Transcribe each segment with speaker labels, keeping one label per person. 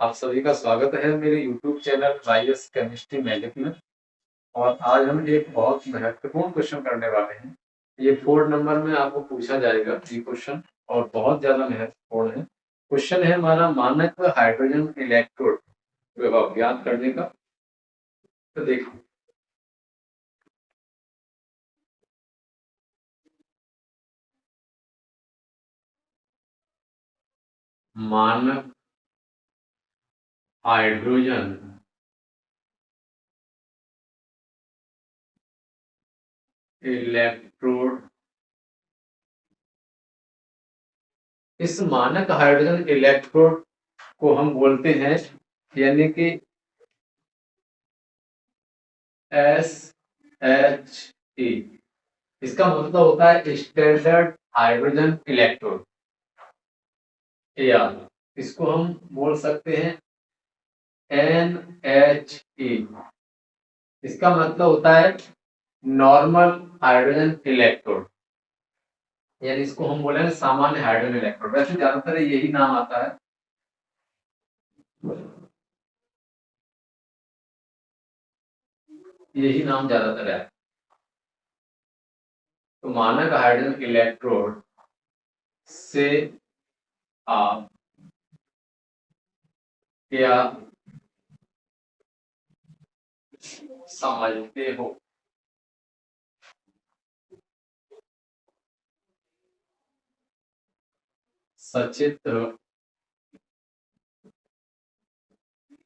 Speaker 1: आप सभी का स्वागत है मेरे YouTube channel YS chemistry magic में। और आज हम एक बहुत महत्वपूर्ण क्वेश्चन करने वाले हैं। ये 4 नंबर में आपको पूछा जाएगा ये क्वेश्चन, और बहुत ज्यादा महत्वपूर्ण है। क्वेश्चन है हमारा मानक हाइड्रोजन इलेक्ट्रोड विभव ज्ञात करने का। तो देखो, मानक हाइड्रोजन इलेक्ट्रोड, इस मानक हाइड्रोजन इलेक्ट्रोड को हम बोलते हैं, यानी कि एस एच ई। इसका मतलब होता है स्टैंडर्ड हाइड्रोजन इलेक्ट्रोड, या इसको हम बोल सकते हैं NHE। इसका मतलब होता है नॉर्मल हाइड्रोजन इलेक्ट्रोड, यानी इसको हम बोलेंगे सामान्य हाइड्रोजन इलेक्ट्रोड। वैसे ज्यादातर यही नाम आता है। यही नाम ज्यादातर है। तो मानक हाइड्रोजन इलेक्ट्रोड से आप क्या समझते हो? सचित्र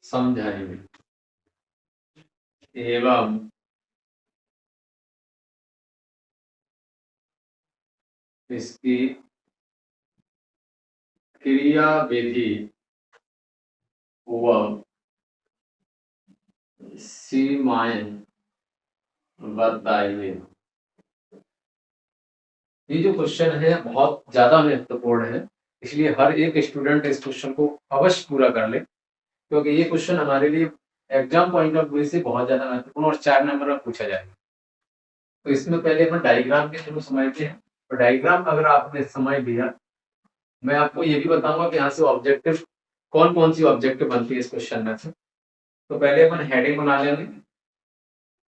Speaker 1: समझाइए एवं इसकी क्रियाविधि व सीमाएं बताइए। ये जो क्वेश्चन है बहुत ज्यादा महत्वपूर्ण है, इसलिए हर एक स्टूडेंट इस क्वेश्चन को अवश्य पूरा कर ले, क्योंकि ये क्वेश्चन हमारे लिए एग्जाम पॉइंट ऑफ व्यू से बहुत ज्यादा महत्वपूर्ण और 4 नंबर में पूछा जाएगा। तो इसमें पहले अपन डायग्राम के थ्रू समझते हैं। और डायग्राम अगर आपने समझ लिया, मैं आपको ये भी बताऊंगा कि यहाँ से ऑब्जेक्टिव कौन कौन सी ऑब्जेक्टिव बनती है इस क्वेश्चन में से। तो पहले अपन हेडिंग बना लेंगे,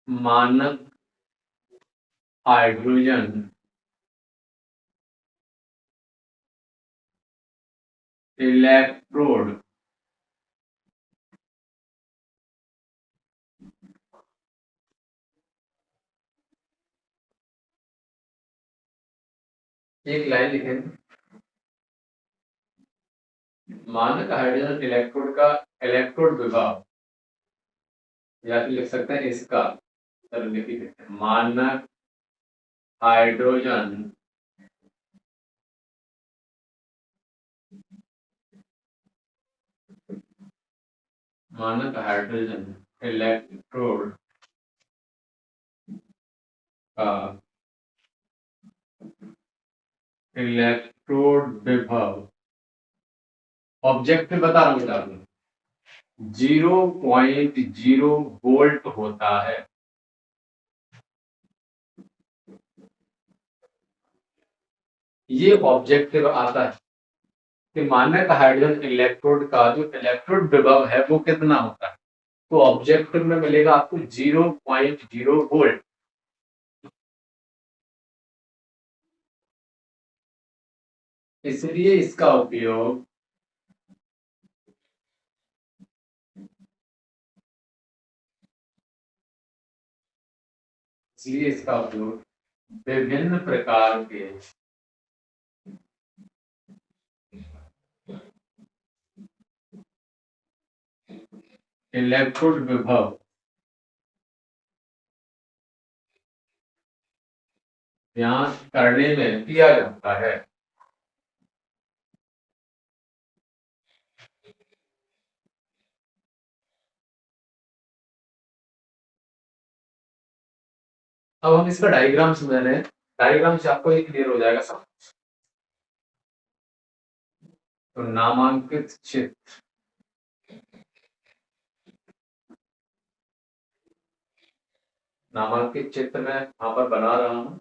Speaker 1: मानक हाइड्रोजन इलेक्ट्रोड एक लाइन लिखेंगे, मानक हाइड्रोजन इलेक्ट्रोड का इलेक्ट्रोड विभव, या फिर लिख सकते हैं इसका, चलो लिख ही देते हैं, मानक हाइड्रोजन मानक हाइड्रोजन इलेक्ट्रोड का इलेक्ट्रोड विभव, ऑब्जेक्टिव बता रहा हूँ बेटा, 0.0 वोल्ट होता है। ये ऑब्जेक्टिव आता है कि मानक हाइड्रोजन इलेक्ट्रोड का जो इलेक्ट्रोड विभव है वो कितना होता है। तो ऑब्जेक्टिव में मिलेगा आपको 0.0 वोल्ट। इसलिए इसका उपयोग इसलिए इसका उपयोग विभिन्न प्रकार के इलेक्ट्रोड विभव ज्ञात करने में किया जाता है। अब हम इसका डायग्राम समझ रहे हैं, डायग्राम से आपको ये क्लियर हो जाएगा सब। तो नामांकित चित्र, नामांकित चित्र मैं यहाँ पर बना रहा हूँ।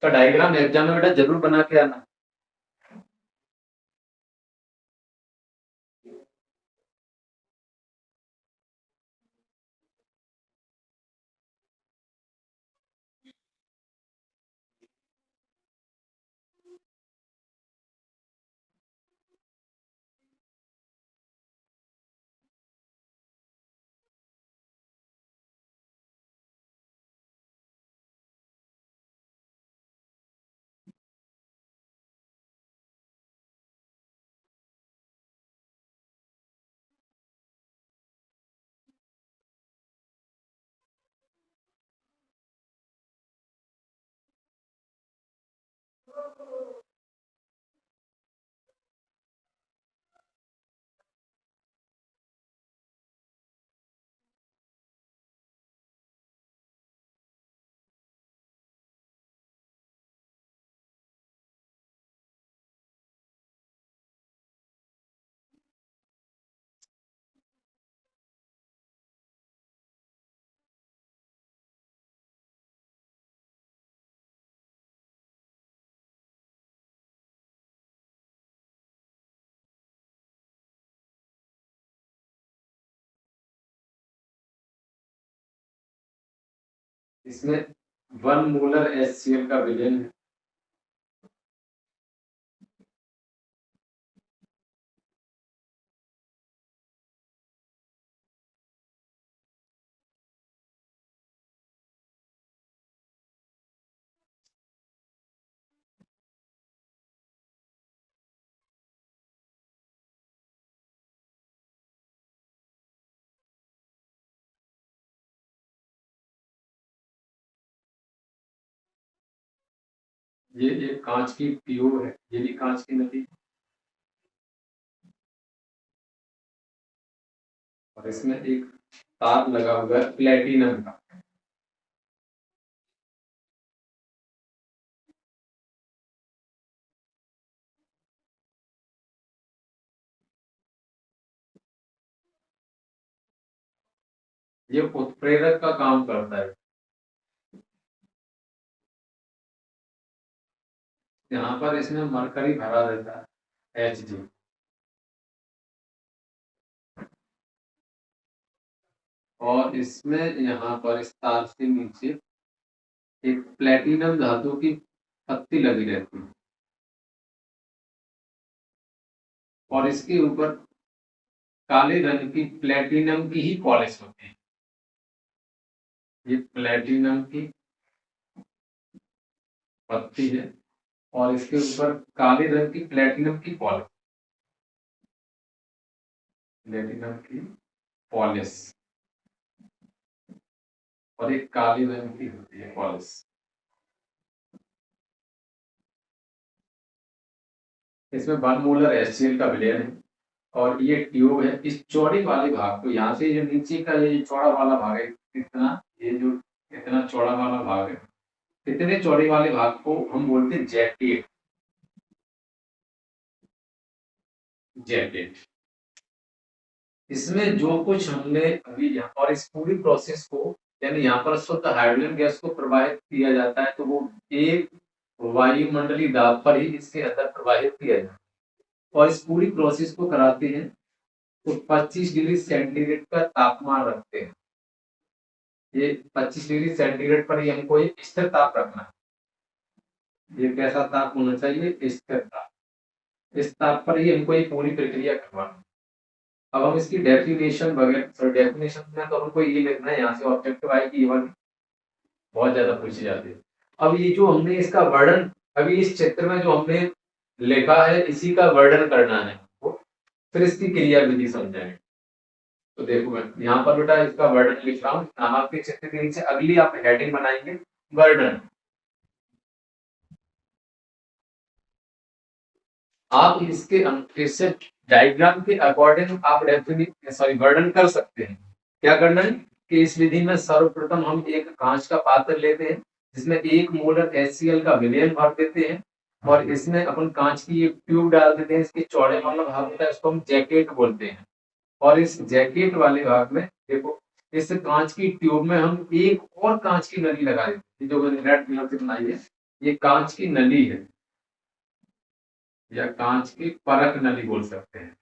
Speaker 1: इसका डायग्राम एग्जाम में बेटा जरूर बना के आना। इसमें 1 मोलर HCl का विलयन है। ये एक कांच की ट्यूब है, ये भी कांच की नली, और इसमें एक तार लगा हुआ है प्लेटिनम का। ये उत्प्रेरक का काम करता है। यहाँ पर इसमें मरकरी भरा रहता है, Hg, और इसमें यहाँ पर इस तार से नीचे एक प्लेटिनम धातु की पत्ती लगी रहती है, और इसके ऊपर काले रंग की प्लेटिनम की ही पॉलिश होती है। ये प्लेटिनम की पत्ती है और इसके ऊपर काले रंग की प्लेटिनम की पॉलिश, प्लेटिनम की पॉलिश, और एक काले रंग की होती है पॉलिश। इसमें 1 मोलर HCl का विलयन है, और ये ट्यूब है। इस चौड़े वाले भाग को, यहाँ से जो नीचे का ये चौड़ा वाला भाग है, इतना, ये जो इतना चौड़ा वाला भाग है, इतने चौड़े वाले भाग को हम बोलते हैं जैकेट। जैकेट, इसमें जो कुछ हमने अभी यहाँ, और इस पूरी प्रोसेस को, यानी यहाँ पर शुद्ध हाइड्रोजन गैस को प्रवाहित किया जाता है, तो वो एक वायुमंडलीय दाब पर ही इसके अंदर प्रवाहित किया जाता है, और इस पूरी प्रोसेस को कराते हैं तो 25 डिग्री सेंटीग्रेड का तापमान रखते हैं। ये 25 डिग्री सेंटीग्रेड पर ही हमको एक स्थिर ताप रखना है। ये कैसा ताप होना चाहिए? स्थिर ताप। इस ताप पर ही हमको ये पूरी प्रक्रिया करवाना है। अब हम इसकी डेफिनेशन वगैरह, सर डेफिनेशन में तो हमको ये लिखना है, यहाँ से ऑब्जेक्टिव आएगी, ये वाली बहुत ज्यादा पूछी जाती है। अब ये जो हमने इसका वर्णन अभी इस चित्र में जो हमने लिखा है, इसी का वर्णन करना है, फिर इसकी क्रिया विधि समझाएंगे। तो देखो मैं यहाँ पर बेटा इसका वर्णन लिख रहा हूँ, आपके चित्र के नीचे अगली आप हेडिंग बनाएंगे वर्णन। आप इससे डायग्राम के अकॉर्डिंग आप वर्णन कर सकते हैं। क्या करना है कि इस विधि में सर्वप्रथम हम एक कांच का पात्र लेते हैं, जिसमें 1 मोलर HCl का विलयन भर देते हैं, और इसमें अपन कांच की एक ट्यूब डाल देते हैं। इसके चौड़े वाला भाग होता है, इसको हम जैकेट बोलते हैं, और इस जैकेट वाले भाग में देखो, इस कांच की ट्यूब में हम एक और कांच की नली लगा देते हैं, जो मैंने रेड कलर से बनाई है। ये कांच की नली है या कांच की परख नली बोल सकते हैं।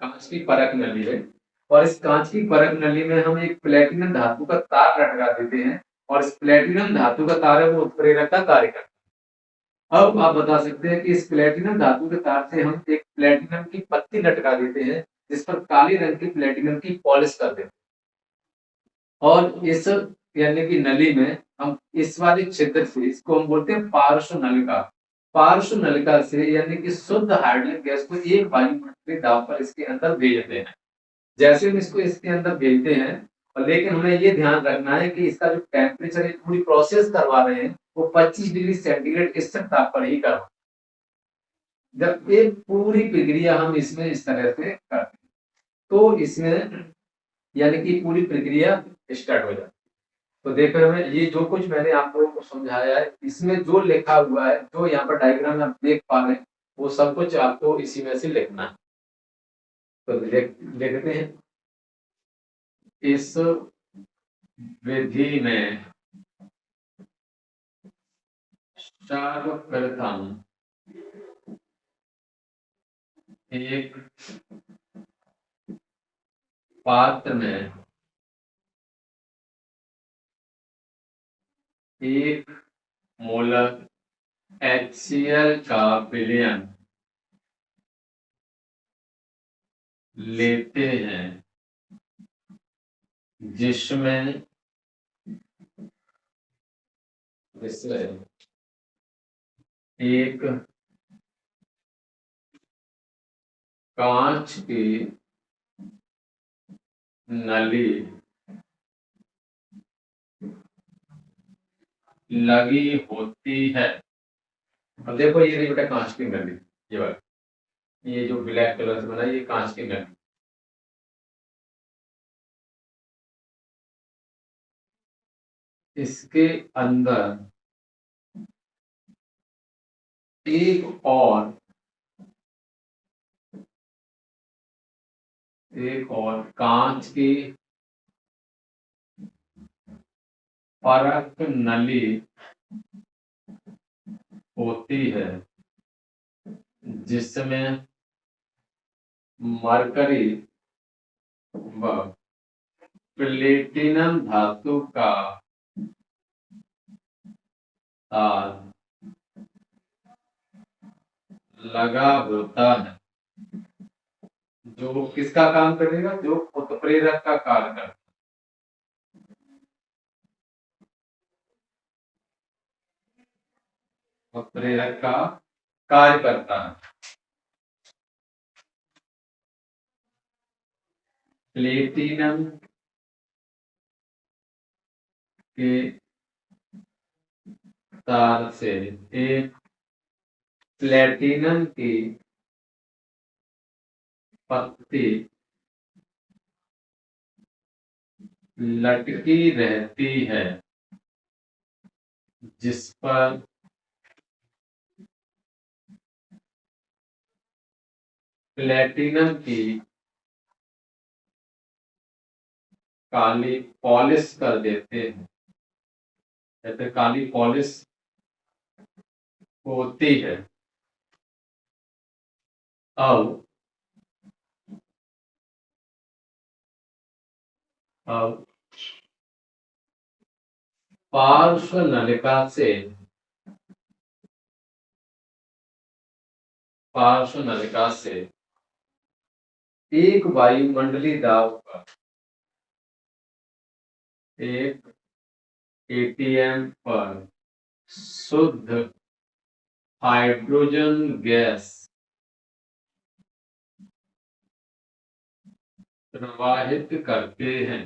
Speaker 1: कांच की परख नली है और इस कांच की परख नली में हम एक प्लेटिनम धातु का तार लटका देते हैं और इस प्लेटिनम धातु का तार है वो उत्प्रेरक का कार्य करता है। अब आप बता सकते हैं कि इस प्लेटिनम धातु के तार से हम एक प्लेटिनम की पत्ती लटका देते हैं जिस पर काले रंग की प्लेटिनम की पॉलिश कर देते हैं और इस यानी कि नली में हम इस वाले क्षेत्र से इसको हम बोलते हैं पार्श्व नलिका। पार्श्व नलिका से यानी कि शुद्ध हाइड्रोजन गैस को एक वायुमंडलीय दाब पर इसके अंदर भेजते हैं। जैसे हम इसको इसके अंदर भेजते हैं और लेकिन हमें ये ध्यान रखना है कि इसका जो टेम्परेचर है पूरी प्रोसेस करवा रहे हैं वो 25 डिग्री सेंटीग्रेड स्थिर ताप पर ही करवा। जब एक पूरी प्रक्रिया हम इसमें इस तरह से करते हैं तो इसमें यानी कि पूरी प्रक्रिया स्टार्ट हो जाती है। तो देखो हमें ये जो कुछ मैंने आप लोगों को समझाया है इसमें जो लिखा हुआ है जो यहाँ पर डायग्राम में आप देख पा रहे हैं वो सब कुछ आपको इसी में से लिखना है। तो लिखते हैं इस विधि में सर्वप्रथम एक पात्र में एक मोलर HCl का विलयन लेते हैं जिसमें एक कांच की नली लगी होती है। अब देखो ये बेटा कांच की नली, ये वाला ये जो ब्लैक कलर से बना ये कांच की नली। इसके अंदर एक और कांच की परख नली होती है जिसमें मरकरी व प्लेटिनम धातु का तार लगा होता है जो किसका काम करेगा, जो उत्प्रेरक का कार्य करता है। उत्प्रेरक का कार्य करता है। प्लेटिनम के तार से एक प्लेटिनम की पत्ती लटकी रहती है जिस पर प्लेटिनम की काली पॉलिश कर देते हैं या फिर काली पॉलिश होती है। अब पार्श्व नलिका से एक वायुमंडलीय दाब पर एक ATM पर शुद्ध हाइड्रोजन गैस प्रवाहित करते हैं।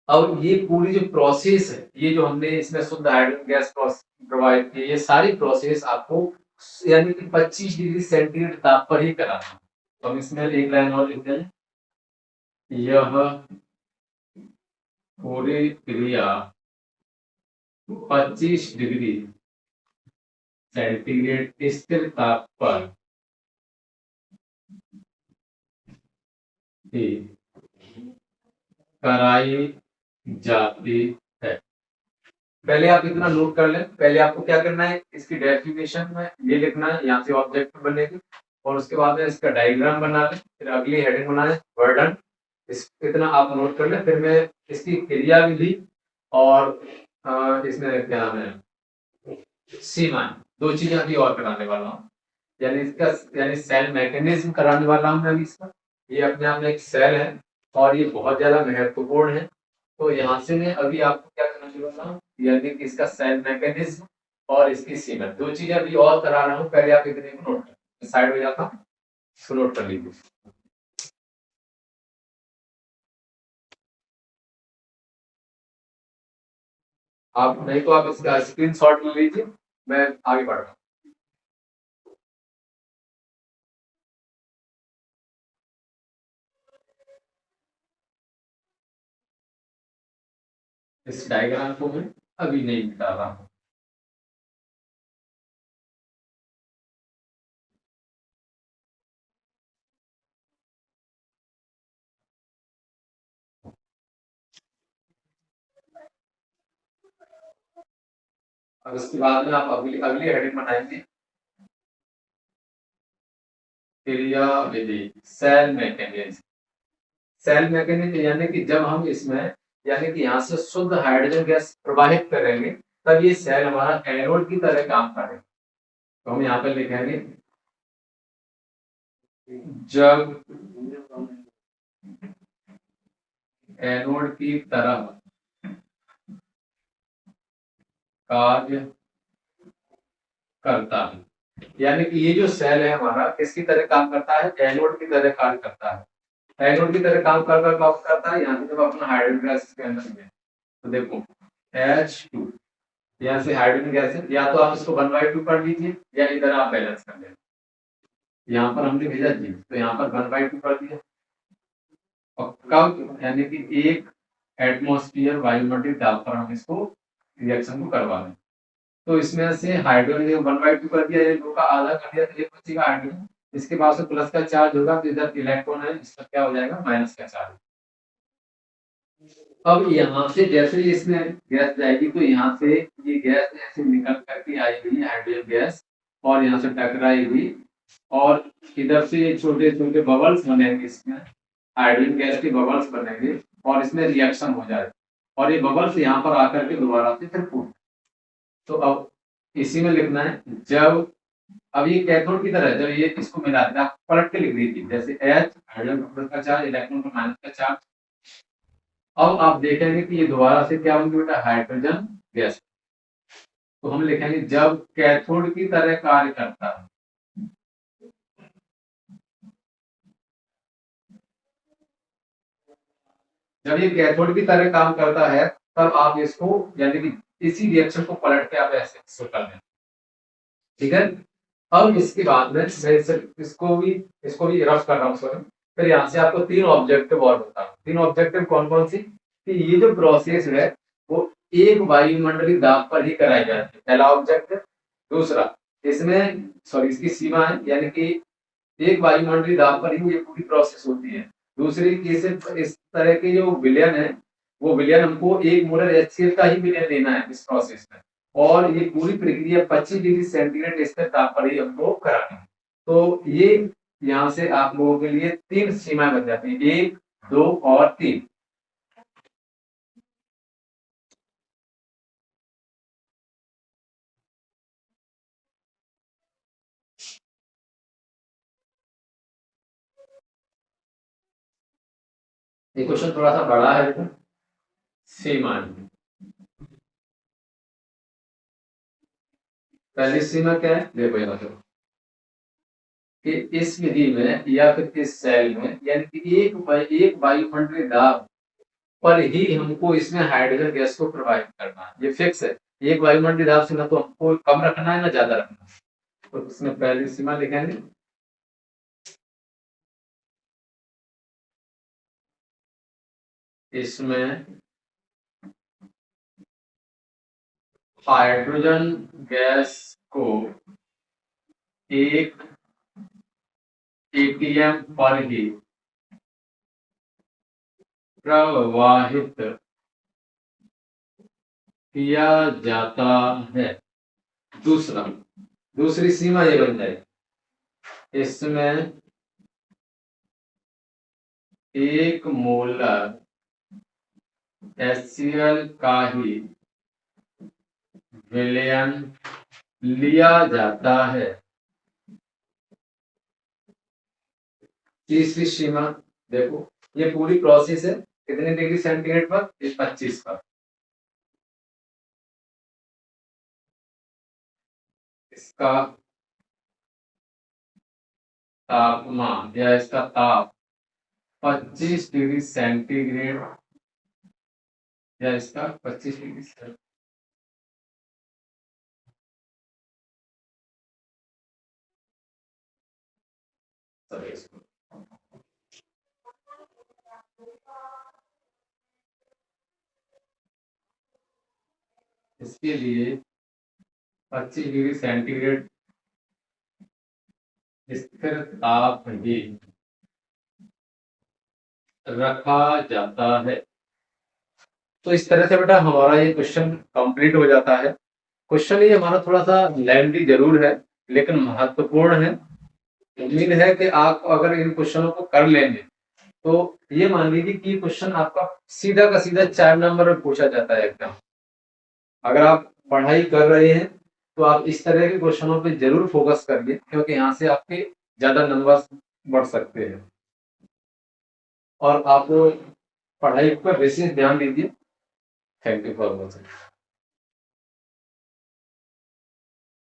Speaker 1: अब ये पूरी जो प्रोसेस है ये जो हमने इसमें शुद्ध हाइड्रोजन गैस प्रोवाइड की ये सारी प्रोसेस आपको यानी कि 25 डिग्री सेंटीग्रेड ताप पर ही कराना है। तो हम इसमें एक लाइन और लिखते हैं, यह पूरी क्रिया 25 डिग्री सेंटीग्रेड स्थिर ताप पर ही कराई जाती है। पहले आप इतना नोट कर लें, पहले आपको क्या करना है, इसकी डेफिनेशन में ये लिखना है, यहाँ से ऑब्जेक्ट बनेगी और उसके बाद में इसका डायग्राम बना लें, फिर अगली हेडिंग बनाए वर्डन, इस इतना आप नोट कर लें। फिर मैं इसकी क्रिया विधि और इसमें क्या नाम है सीमाएं, दो चीजें अभी और कराने वाला हूँ। यानी इसका यानी सेल मैकेनिज्म कराने वाला हूँ मैं अभी इसका। ये अपने आप में एक सेल है और ये बहुत ज्यादा महत्वपूर्ण है। तो यहाँ से मैं अभी आपको क्या करना चाह रहा हूँ, यानी कि इसका सेल मैकेनिज्म और इसकी सीमा, दो चीजें अभी और करा रहा हूँ। पहले आप इतने को नोट कर, साइड हो जाता हूँ, इसको नोट कर लीजिए। आप नहीं तो आप इसका स्क्रीन शॉट ले लीजिए, मैं आगे बढ़ रहा हूँ। इस डायग्राम को मैं अभी नहीं मिटा रहा हूँ। अब उसके बाद में आप अगली अगली हेडिंग बनाएंगे, क्रिया विधि, सेल मैकेनिज्म। सेल मैकेनिज्म यानी कि जब हम इसमें यानी कि यहाँ से शुद्ध हाइड्रोजन गैस प्रवाहित करेंगे तब ये सेल हमारा एनोड की तरह काम करेगा। तो हम यहाँ पे लिखेंगे जब एनोड की तरह कार्य करता है। यानी कि ये जो सेल है हमारा किसकी तरह काम करता है, एनोड की तरह कार्य करता है। एनोड की तरह काम कर कर काम करता है। यहाँ से जब अपना हाइड्रोजन गैस इसके अंदर में, तो देखो H2, यहाँ से हाइड्रोजन गैस है, या तो आप इसको 1/2 कर लीजिए या इधर आप बैलेंस कर लें। यहाँ पर हमने भेजा जी, तो यहाँ पर 1/2 कर दिया। और कब, यानी कि एक एटमॉस्फेयर वायुमंडलीय दाब पर हम इसको रिएक्शन को करवा रहे हैं। तो इसमें से हाइड्रोजन 1/2 कर दिया, ये दो का आधा कर दिया, तो एक बचेगा हाइड्रोजन। इसके बाद से प्लस का चार्ज होगा, तो इधर इलेक्ट्रॉन है, इसका क्या हो जाएगा, माइनस का चार्ज। अब यहाँ से जैसे ही इसमें गैस जाएगी तो यहाँ से ये गैस ऐसे निकल करके आएगी हाइड्रोजन गैस, और यहाँ से टकराएगी और इधर से छोटे छोटे बबल्स बनेंगे, इसमें हाइड्रोजन गैस के बबल्स बनेंगे और इसमें रिएक्शन हो जाएगा और ये बबल्स यहाँ पर आकर के दोबारा से फिर फूट। तो अब इसी में लिखना है, जब अब ये कैथोड की तरह है, जब ये इसको मिला देना, आप पलट के लिख दीजिए, जैसे H हाइड्रोजन का प्लस का चार्ज, इलेक्ट्रॉन का माइनस का चार्ज। अब आप देखेंगे कि ये दोबारा से क्या होंगे बेटा, हाइड्रोजन गैस। तो हम लिखेंगे जब कैथोड की तरह कार्य करता है। जब ये कैथोड की तरह काम करता है तब आप इसको यानी कि इसी रिएक्शन को पलट के आप ऐसे इसको कर दें। ठीक है। अब इसके बाद में मैं इसको भी रफ कर रहा हूँ सॉरी। फिर यहाँ से आपको तीन ऑब्जेक्टिव और बता रहा हूँ। तीन ऑब्जेक्टिव कौन कौन सी, कि ये जो प्रोसेस है वो एक वायुमंडलीय दाब पर ही कराई जाती है, पहला ऑब्जेक्टिव। दूसरा, इसमें सॉरी इसकी सीमा है, यानी कि एक वायुमंडलीय दाब पर ही ये पूरी प्रोसेस होती है। दूसरी केस इस तरह के जो विलयन है, वो विलयन हमको 1 मोलर HCl का ही विलयन लेना है इस प्रोसेस में, और ये पूरी प्रक्रिया 25 डिग्री सेंटीग्रेड स्तर ताप पर ही हमको करानी है। तो ये यहाँ से आप लोगों के लिए तीन सीमाएं बन जाती है, 1, 2 और 3। ये क्वेश्चन थोड़ा सा बड़ा है। सीमा, पहली सीमा क्या है, देखो यहाँ देखो कि इस विधि में या फिर इस सेल में, यानी कि एक वायुमंडलीय दाब पर ही हमको इसमें हाइड्रोजन गैस को प्रवाहित करना है, ये फिक्स है। एक वायुमंडलीय दाब से ना तो हमको कम रखना है ना ज्यादा रखना है। तो इसमें पहली सीमा लिखेंगे, इसमें हाइड्रोजन गैस को एक एटीएम पर ही प्रवाहित किया जाता है। दूसरी सीमा ये बन जाएगी, इसमें 1 मोलर HCl का ही विलयन लिया जाता है। तीसरी सीमा देखो, ये पूरी प्रोसेस है कितने डिग्री सेंटीग्रेड पर, 25 पर। इसका तापमान या इसका ताप 25 डिग्री सेंटीग्रेड या इसका 25 डिग्री सेंटीग्रेड। इसके लिए 25 डिग्री सेंटीग्रेड स्थिर ताप ही रखा जाता है। तो इस तरह से बेटा हमारा ये क्वेश्चन कंप्लीट हो जाता है। क्वेश्चन ये हमारा थोड़ा सा लेंथी जरूर है लेकिन महत्वपूर्ण है। उम्मीद है कि आप अगर इन क्वेश्चनों को कर लेंगे तो ये मान लीजिए कि क्वेश्चन आपका सीधा का सीधा 4 नंबर में पूछा जाता है एकदम। अगर आप पढ़ाई कर रहे हैं तो आप इस तरह के क्वेश्चनों पे जरूर फोकस करिए क्योंकि यहाँ से आपके ज्यादा नंबर बढ़ सकते हैं। और आप पढ़ाई पर विशेष ध्यान दीजिए। Thank you for watching.